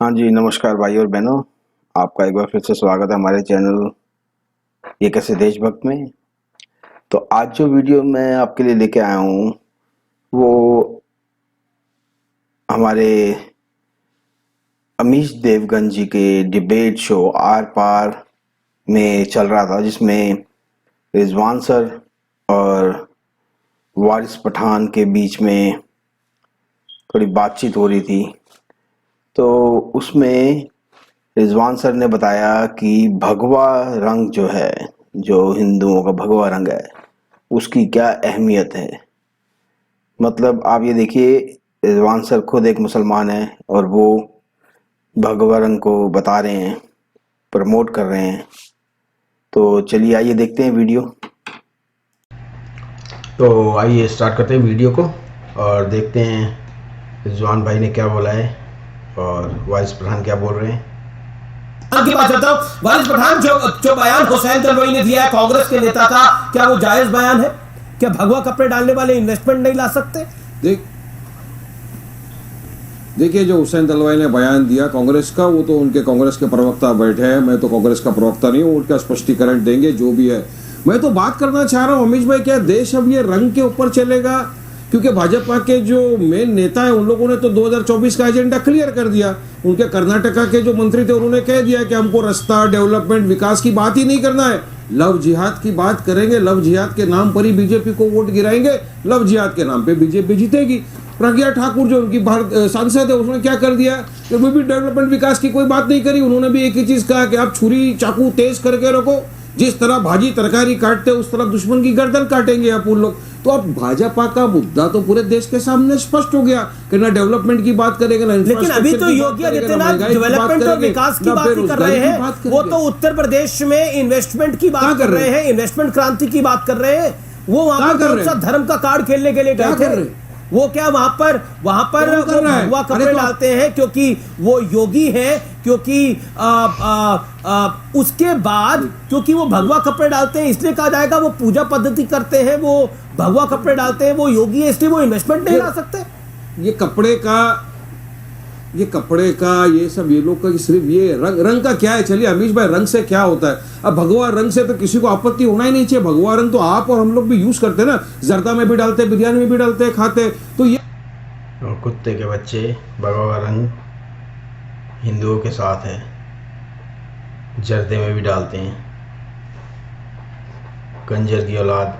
हाँ जी, नमस्कार भाई और बहनों, आपका एक बार फिर से स्वागत है हमारे चैनल ये कैसे देशभक्त में। तो आज जो वीडियो मैं आपके लिए लेके आया हूँ वो हमारे अमीश देवगन जी के डिबेट शो आर पार में चल रहा था, जिसमें रिजवान सर और वारिस पठान के बीच में थोड़ी बातचीत हो रही थी। तो उसमें रिजवान सर ने बताया कि भगवा रंग जो है, जो हिंदुओं का भगवा रंग है, उसकी क्या अहमियत है। मतलब आप ये देखिए, रिजवान सर खुद एक मुसलमान है और वो भगवा रंग को बता रहे हैं, प्रमोट कर रहे हैं। तो चलिए आइए देखते हैं वीडियो। तो आइए स्टार्ट करते हैं वीडियो को और देखते हैं रिजवान भाई ने क्या बोला है और वारिस पठान क्या बोल रहे हैं। की बात करता हूं, वारिस पठान जो बयान हुसैन दलवाई ने दिया है, कांग्रेस के नेता का, क्या वो जायज बयान है? क्या भगवा कपड़े डालने वाले इन्वेस्टमेंट नहीं ला सकते? देखिए, जो हुसैन दलवाई ने बयान दिया कांग्रेस का, वो तो उनके कांग्रेस के प्रवक्ता बैठे हैं। मैं तो कांग्रेस का प्रवक्ता नहीं हूँ, उनका स्पष्टीकरण देंगे जो भी है। मैं तो बात करना चाह रहा हूँ अमीश भाई, क्या देश अब ये रंग के ऊपर चलेगा? क्योंकि भाजपा के जो मेन नेता है उन लोगों ने तो 2024 का एजेंडा क्लियर कर दिया। उनके कर्नाटका के जो मंत्री थे उन्होंने कह दिया कि हमको रास्ता, डेवलपमेंट, विकास की बात ही नहीं करना है, लव जिहाद की बात करेंगे। लव जिहाद के नाम पर ही बीजेपी को वोट गिराएंगे, लव जिहाद के नाम पे बीजेपी जीतेगी। प्रज्ञा ठाकुर जो उनकी सांसद है, उसने क्या कर दिया कि वो भी डेवलपमेंट, विकास की कोई बात नहीं करी। उन्होंने भी एक ही चीज कहा कि आप छुरी चाकू तेज करके रखो, जिस तरह भाजी तरकारी काटते उस तरह दुश्मन की गर्दन काटेंगे आप उन लोग। तो अब भाजपा का मुद्दा तो पूरे देश के सामने स्पष्ट हो गया कि ना डेवलपमेंट की बात करेगा ना, लेकिन अभी तो योगी आदित्यनाथ डेवलपमेंट और विकास की बात ही कर रहे हैं। वो तो उत्तर प्रदेश में इन्वेस्टमेंट की बात कर रहे हैं, इन्वेस्टमेंट क्रांति की बात कर रहे हैं। वो वहां पर धर्म का कार्ड खेलने के लिए गए थे। वो क्या वहां पर भगवा कपड़े डालते हैं क्योंकि वो योगी है, क्योंकि उसके बाद क्योंकि वो भगवा कपड़े डालते हैं इसलिए कहा जाएगा वो पूजा पद्धति करते हैं, वो भगवा कपड़े डालते हैं, वो योगी है, इसलिए वो इन्वेस्टमेंट नहीं ला सकते। ये कपड़े का ये सब, ये लोग का सिर्फ ये रंग का क्या है? चलिए अमीश भाई, रंग से क्या होता है? अब भगवा रंग से तो किसी को आपत्ति होना ही नहीं चाहिए। भगवा रंग तो आप और हम लोग भी यूज करते हैं ना, जर्दा में भी डालते, बिरयानी में भी डालते, खाते। तो ये और कुत्ते के बच्चे, भगवा रंग हिंदुओं के साथ है, जर्दे में भी डालते हैं, कंजर की औलाद।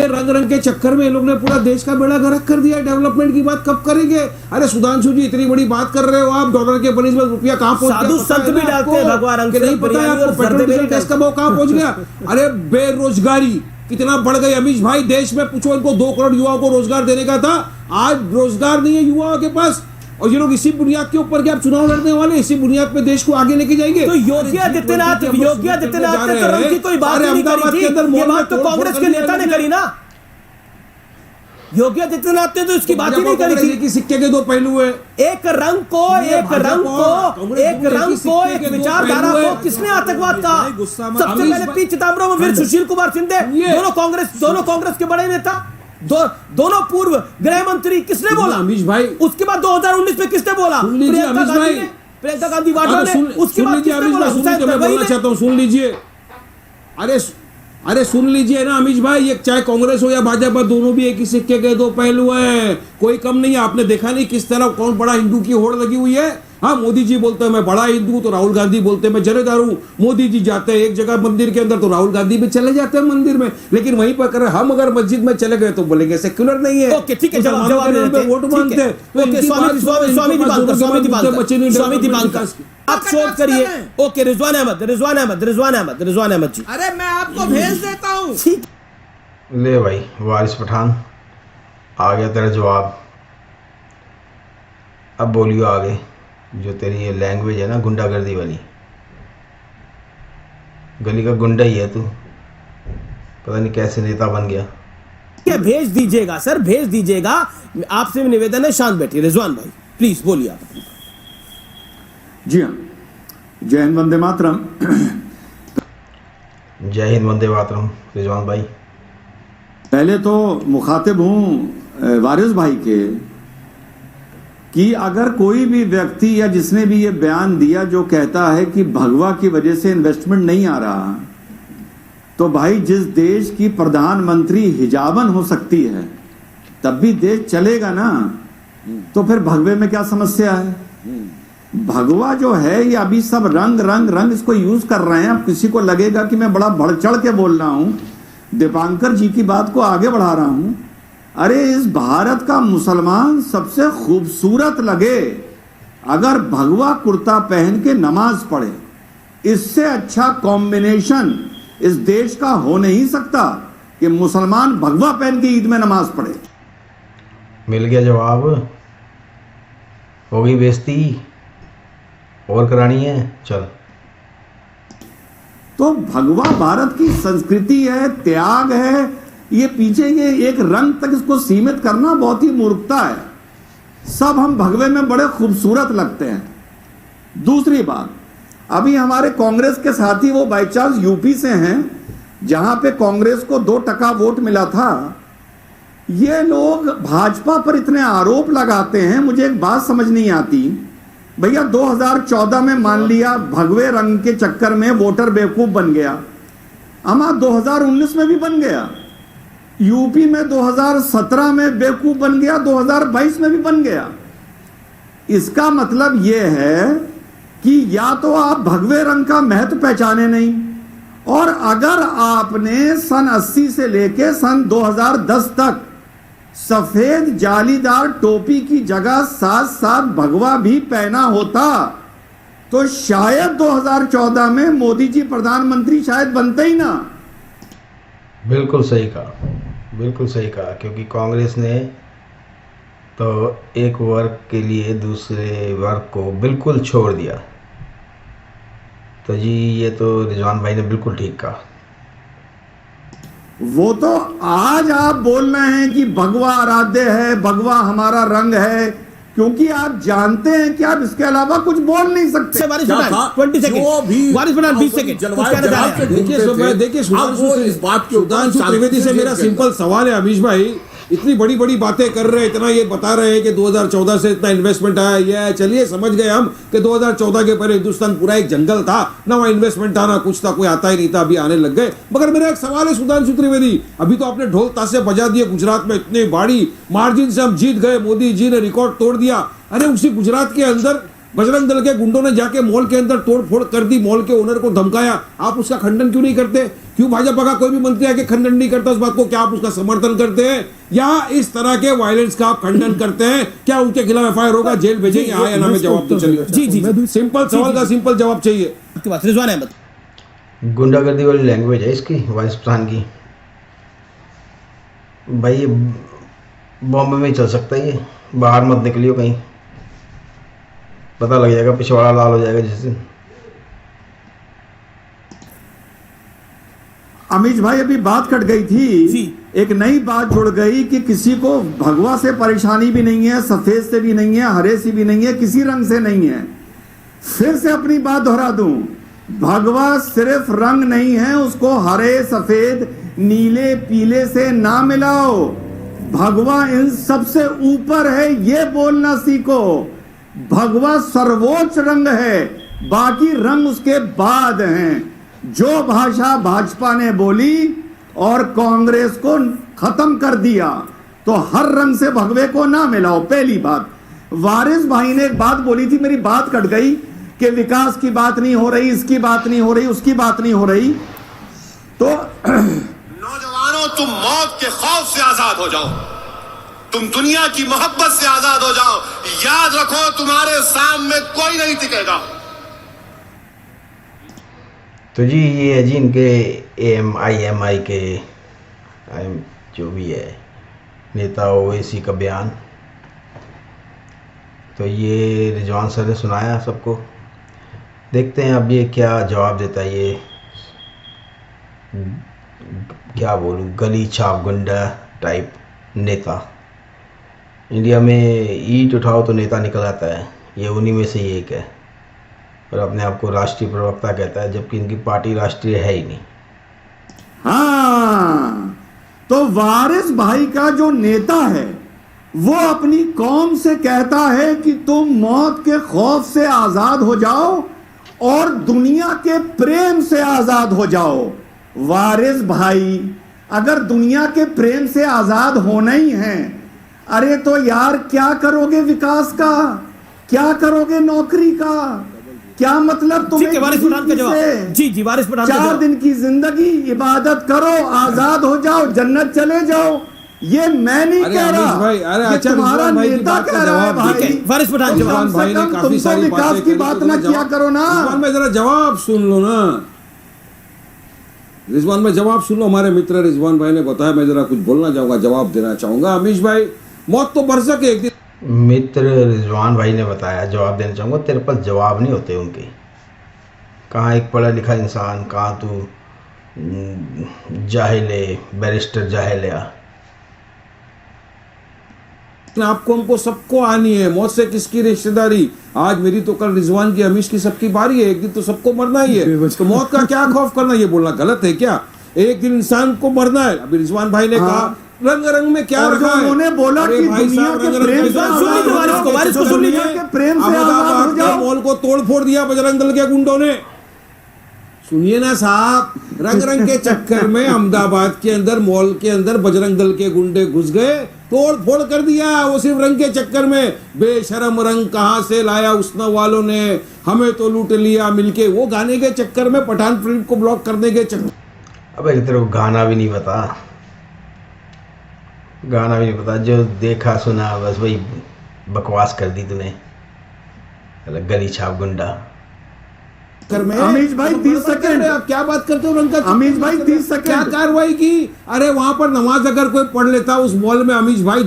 रंग के चक्कर में ये लोग ने पूरा देश का बेड़ा गर्क कर दिया। डेवलपमेंट की बात कब करेंगे? अरे सुधांशु जी, इतनी बड़ी बात कर रहे हो आप, डॉलर के बनिस्बत रुपया कहाँ पहुंच गया? साधु संत भी डालते हैं भगवा रंग से, नहीं पता है आपको? पेट्रोल डीजल गैस का भाव कहाँ पहुंच गया? अरे बेरोजगारी कितना बढ़ गई अमीश भाई देश में। पूछो इनको, 2 करोड़ युवाओं को रोजगार देने का था, आज रोजगार नहीं है युवाओं के पास। और ये लोग इसी बुनियाद के ऊपर क्या चुनाव लड़ने वाले, इसी बुनियाद पे देश को आगे लेके जाएंगे। तो योगी आदित्यनाथ ने तो रंग की कोई बात नहीं करी थी। ये बात तो कांग्रेस के नेता ने करी ना। योगी आदित्यनाथ ने तो इसकी बात ही नहीं करी थी कि सिक्के के 2 पहलू है। एक रंग को एक विचारधारा को किसने आतंकवाद कहा? सबसे पहले पी चिदम्बरम, फिर सुशील कुमार शिंदे, दोनों कांग्रेस के बड़े नेता, दोनों पूर्व गृह मंत्री। किसने बोला अमीश भाई? उसके बाद 2019 में किसने बोला? प्रियंका गांधी वाड्रा ने। उसके बाद किसने बोला? बोलना चाहता हूँ, सुन लीजिए। अरे सुन लीजिए ना अमीश भाई, ये चाहे कांग्रेस हो या भाजपा, दोनों भी एक ही सिक्के के 2 पहलू हैं, कोई कम नहीं है। आपने देखा नहीं किस तरह कौन बड़ा हिंदू की होड़ लगी हुई है? हाँ, मोदी जी बोलते हैं मैं बड़ा हिंदू, तो राहुल गांधी बोलते हैं मैं जनेदार हूँ। मोदी जी जाते हैं एक जगह मंदिर के अंदर, तो राहुल गांधी भी चले जाते हैं मंदिर में। लेकिन वहीं पर कर हम अगर मस्जिद में चले गए तो बोलेंगे सेक्युलर नहीं है। ओके, ठीक है, जवाब वोट मांगते हैं। स्वामी दीपांकर आप शोध करिए। ओके, रिजवान अहमद जी, अरे मैं आपको भेज देता हूँ। ले भाई वारिस पठान, आ गया तेरा जवाब। अब बोलियो आगे, जो तेरी ये लैंग्वेज है ना गुंडागर्दी वाली, गली का गुंडा ही है तू, पता नहीं कैसे नेता बन गया। क्या भेज दीजिएगा सर, भेज दीजिएगा। आपसे निवेदन है, शांत बैठिए। रिजवान भाई प्लीज बोलिए आप। जी हाँ, जय हिंद वंदे मातरम। जय हिंद वंदे मातरम रिजवान भाई। पहले तो मुखातिब हूँ वारिस भाई के कि अगर कोई भी व्यक्ति या जिसने भी ये बयान दिया जो कहता है कि भगवा की वजह से इन्वेस्टमेंट नहीं आ रहा, तो भाई जिस देश की प्रधानमंत्री हिजाबन हो सकती है तब भी देश चलेगा ना, तो फिर भगवे में क्या समस्या है? भगवा जो है ये अभी सब रंग इसको यूज कर रहे हैं। अब किसी को लगेगा कि मैं बड़ा बढ़ चढ़ के बोल रहा हूं, दीपांकर जी की बात को आगे बढ़ा रहा हूं। अरे इस भारत का मुसलमान सबसे खूबसूरत लगे अगर भगवा कुर्ता पहन के नमाज पढ़े, इससे अच्छा कॉम्बिनेशन इस देश का हो नहीं सकता कि मुसलमान भगवा पहन के ईद में नमाज पढ़े। मिल गया जवाब, हो गई बेइज्जती और करानी है, चल। तो भगवा भारत की संस्कृति है, त्याग है, ये पीछे ये एक रंग तक इसको सीमित करना बहुत ही मूर्खता है। सब हम भगवे में बड़े खूबसूरत लगते हैं। दूसरी बात, अभी हमारे कांग्रेस के साथी वो बाई चांस यूपी से हैं जहां पे कांग्रेस को 2% वोट मिला था। ये लोग भाजपा पर इतने आरोप लगाते हैं, मुझे एक बात समझ नहीं आती। भैया 2014 में मान लिया भगवे रंग के चक्कर में वोटर बेवकूफ बन गया, अमा 2019 में भी बन गया, यूपी में 2017 में बेवकूफ बन गया, 2022 में भी बन गया। इसका मतलब यह है कि या तो आप भगवे रंग का महत्व पहचाने नहीं, और अगर आपने सन 80 से लेके सन 2010 तक सफेद जालीदार टोपी की जगह साथ साथ भगवा भी पहना होता तो शायद 2014 में मोदी जी प्रधानमंत्री शायद बनते ही ना। बिल्कुल सही कहा, बिल्कुल सही कहा, क्योंकि कांग्रेस ने तो एक वर्ग के लिए दूसरे वर्ग को बिल्कुल छोड़ दिया। तो जी ये तो रिजवान भाई ने बिल्कुल ठीक कहा। वो तो आज आप बोल रहे हैं कि भगवा आराध्य है, भगवा हमारा रंग है, क्योंकि आप जानते हैं कि आप इसके अलावा कुछ बोल नहीं सकते। वारिस पठान 20 सेकंड, वारिस पठान 20 सेकंड। देखिए सुधांशु त्रिवेदी से मेरा सिंपल सवाल है, अमीश भाई इतनी बड़ी बड़ी बातें कर रहे हैं, इतना ये बता रहे हैं कि 2014 से इतना इन्वेस्टमेंट आया, ये चलिए समझ गए हम कि 2014 के पहले हिंदुस्तान पूरा एक जंगल था ना, वहाँ इन्वेस्टमेंट था ना कुछ था, कोई आता ही नहीं था, अभी आने लग गए। मगर मेरा एक सवाल है सुधांशु त्रिवेदी, अभी तो आपने ढोल ताशे बजा दिए, गुजरात में इतने बड़ी मार्जिन से हम जीत गए, मोदी जी ने रिकॉर्ड तोड़ दिया। अरे उसी गुजरात के अंदर बजरंग दल के गुंडों ने जाके मॉल के अंदर तोड़फोड़ कर दी, मॉल के ओनर को धमकाया, आप उसका खंडन क्यों नहीं करते? क्यों भाजपा का कोई भी मंत्री आके खंडन नहीं करता उस बात को? क्या आप उसका समर्थन करते हैं या इस तरह के वायलेंस का आप खंडन करते हैं? क्या उनके खिलाफ एफआईआर होगा, जेल भेजेंगे? हाँ या ना में जवाब तो चाहिए। जी सिंपल सवाल का सिंपल जवाब चाहिए। रिजवान अहमद, गुंडागर्दी वाली लैंग्वेज है इसकी, वाइस प्रधान की। भाई ये बॉम्बे में ही चल सकता है, ये बाहर मत निकलियो कहीं, पता लग जाएगा, पिछवाड़ा लाल हो जाएगा जिस दिन। अमीश भाई अभी बात कट गई थी, एक नई बात जुड़ गई कि किसी को भगवा से परेशानी भी नहीं है, सफेद से भी नहीं है, हरे से भी नहीं है, किसी रंग से नहीं है। फिर से अपनी बात दोहरा दूं, भगवा सिर्फ रंग नहीं है, उसको हरे सफेद नीले पीले से ना मिलाओ। भगवा इन सबसे ऊपर है, ये बोलना सीखो। भगवा सर्वोच्च रंग है, बाकी रंग उसके बाद हैं। जो भाषा भाजपा ने बोली और कांग्रेस को खत्म कर दिया, तो हर रंग से भगवे को ना मिलाओ। पहली बात, वारिस भाई ने एक बात बोली थी, मेरी बात कट गई कि विकास की बात नहीं हो रही, इसकी बात नहीं हो रही, उसकी बात नहीं हो रही। तो नौजवानों, तुम मौत के खौफ से आजाद हो जाओ, तुम दुनिया की मोहब्बत से आजाद हो जाओ। याद रखो, तुम्हारे सामने कोई नहीं टिकेगा। तो जी ये है जी इनके AMI के जो भी है नेता ओवैसी का बयान। तो ये रिजवान सर ने सुनाया सबको, देखते हैं अब ये क्या जवाब देता है। ये क्या बोलूँ, गली छाप गुंडा टाइप नेता। इंडिया में ईंट उठाओ तो नेता निकल आता है, ये उन्हीं में से ही एक है, और अपने आप को राष्ट्रीय प्रवक्ता कहता है, जबकि इनकी पार्टी राष्ट्रीय है ही नहीं। हाँ, तो वारिस भाई का जो नेता है वो अपनी कौम से कहता है कि तुम मौत के खौफ से आजाद हो जाओ और दुनिया के प्रेम से आजाद हो जाओ। वारिस भाई, अगर दुनिया के प्रेम से आजाद होना ही है, अरे तो यार क्या करोगे विकास का, क्या करोगे नौकरी का, क्या मतलब तुम्हें वारिस पठान का जवाब। जी वारिस पठान का 4 दिन की जिंदगी, इबादत करो, आजाद हो जाओ, जन्नत चले जाओ। ये मैं नहीं कह रहा, भाई, अरे ये अच्छा, तुम्हारा रिजवान भाई की नेता बात का कह रहा है जवाब भाई। वारिस पठान जवाब। कम से भाई ने कम काफी तुम तो सारी विकास बातें की करी, बात तो ना जवाब- किया करो ना। रिजवान भाई जरा जवाब सुन लो ना, रिजवान भाई जवाब सुन लो। हमारे मित्र रिजवान भाई ने बताया, मैं जरा कुछ बोलना चाहूंगा, जवाब देना चाहूंगा। अमीश भाई, मौत तो बरसक एक दिन। मित्र रिजवान भाई ने बताया, जवाब देना चाहूँगा। तेरे पास जवाब नहीं होते उनके। कहाँ एक पढ़ा लिखा इंसान, कहाँ तू जाहिल है, बैरिस्टर जाहिल है। आपको हमको सबको आनी है, मौत से किसकी रिश्तेदारी। आज मेरी तो कल रिजवान की, अमीश की, सबकी बारी है। एक दिन तो सबको मरना ही है, तो मौत का क्या खौफ करना, ये बोलना गलत है क्या? एक दिन इंसान को मरना है। अभी रिजवान भाई ने कहा रंग रंग में क्या और जो रखा है, उन्होंने बोला अरे कि भाई दुनिया साहब, के रंग रंग प्रेम में से क्या आजाद रखा है? हो जाओ, वारिस को सुन दुनिया लीजिए। के प्रेम से आजाद हो अहमदाबाद के जाओ। मॉल को तोड़ फोड़ दिया बजरंग दल के गुंडों ने। सुनिए ना साहब, रंग रंग के चक्कर में अहमदाबाद के अंदर मॉल के अंदर बजरंग दल के गुंडे घुस गए, तोड़ फोड़ कर दिया। वो सिर्फ रंग के चक्कर में। बेशरम रंग कहां से लाया उसने वालों ने, हमें तो लूट लिया मिलके। वो गाने के चक्कर में, पठान फिल्म को ब्लॉक करने के चक्कर। अबे तेरे को गाना भी नहीं पता, गाना भी नहीं पता। जो देखा सुना बस वही बकवास कर दी तूने, गली छाप गुंडा। अमीश भाई 30 सेकंड, आप क्या बात करते हो? रंग का अमीश भाई 30 सेकंड, क्या कार्रवाई की? अरे वहां पर नमाज अगर कोई पढ़ लेता उस मॉल में, अमीश भाई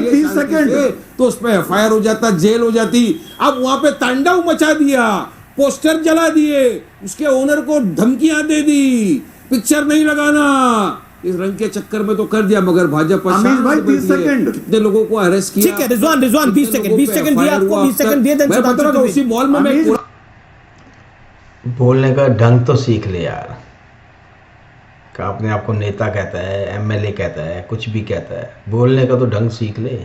30 सेकंड, तो उस पर FIR हो जाता, जेल हो जाती। अब वहां पे तांडव मचा दिया, पोस्टर जला दिए, उसके ओनर को धमकियां दे दी, पिक्चर नहीं लगाना। इस रंग के चक्कर में तो कर दिया, मगर भाजपा अमीश भाई 30 सेकंड, कितने लोगों को अरेस्ट किया। ठीक है रिजवान 20 सेकंड दिए आपको, 20 सेकंड दिए। मैं बता रहा हूं, उसी मॉल में मैं पूरा बोलने का ढंग तो सीख ले यार। का अपने आप को नेता कहता है, MLA कहता है, कुछ भी कहता है, बोलने का तो ढंग सीख ले।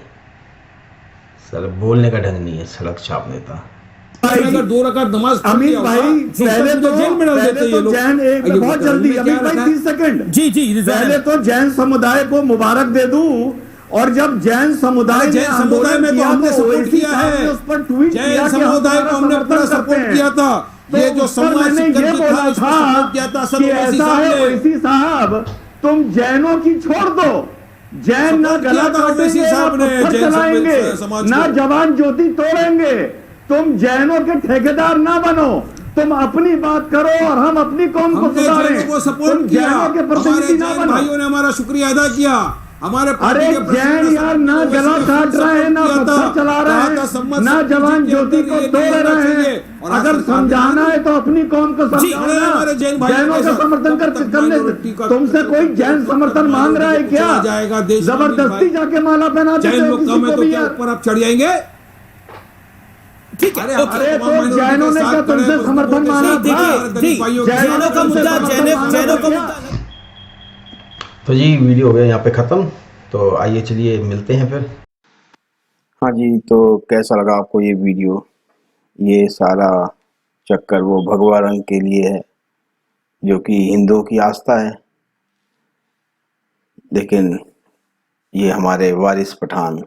सर बोलने का ढंग नहीं है, सड़क छाप नेता। अगर 2 रकात नमाज पढ़ अमीश लिया भाई होगा, पहले तो जेल में डाल देते ये लोग। जैन एक ये बहुत बताओ, जल्दी, इनमें अमीश क्या भाई रखा 30 सेकंड। जी रिजवान पहले तो जैन समुदाय को मुबारक दे दूं, और जब जैन समुदाय ने जैन समुदाय में तो हमने सपोर्ट किया है, उस पर ट्वीट किया जैन कि हम समुदाय को हमने पूरा सपोर्ट किया था। ये जो समाज मैंने ये शिक्षक बोला था, इसको था सपोर्ट किया था कि ऐसा है ओवैसी साहब, तुम जैनों की छोड़ दो। जैन ना सपोर्ट गला किया था ओवैसी काटेंगे, ना साहब ने पत्थर जैन चलाएंगे, समाज ना को। जवान ज्योति तोड़ेंगे। तुम जैनों के ठेकेदार ना बनो, तुम अपनी बात करो और हम अपनी कौम को हमने सुधारें। जैनों को तुम सपोर्ट किया, जैनों के हमारे प्रतिनिधि ना जैन बनो। भाइयों ने हमारा शुक्रिया अदा किया। हमारे अरे जैन यार ना गला काट रहे हैं, ना पत्थर चला रहे हैं, ना जवान ज्योति को तोड़ रहे हैं। अगर समझाना है तो अपनी कौम को समझाना, जैनों का समर्थन करने। तुमसे कोई जैन समर्थन मांग रहा है क्या? जबरदस्ती जाके माला पहना देते हो किसी को भी यार। ऊपर आप चढ़ जाएंगे। ठीक है। अरे तो जैनों ने क्या तुमसे समर्थन मांगा था? जैनों का मुद्दा, जैनों का मुद्दा। तो जी वीडियो हो गया यहाँ पे ख़त्म। तो आइए चलिए मिलते हैं फिर। हाँ जी, तो कैसा लगा आपको ये वीडियो? ये सारा चक्कर वो भगवा रंग के लिए है, जो कि हिंदुओं की आस्था है। लेकिन ये हमारे वारिस पठान,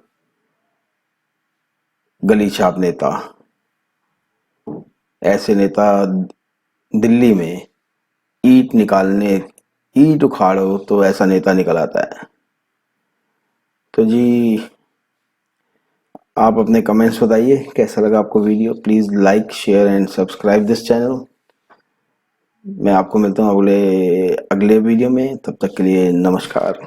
गली छाप नेता, ऐसे नेता दिल्ली में ईंट उखाड़ो तो ऐसा नेता निकल आता है। तो जी आप अपने कमेंट्स बताइए कैसा लगा आपको video. Please like, share and subscribe this channel. मैं आपको मिलता हूँ अगले वीडियो में। तब तक के लिए नमस्कार।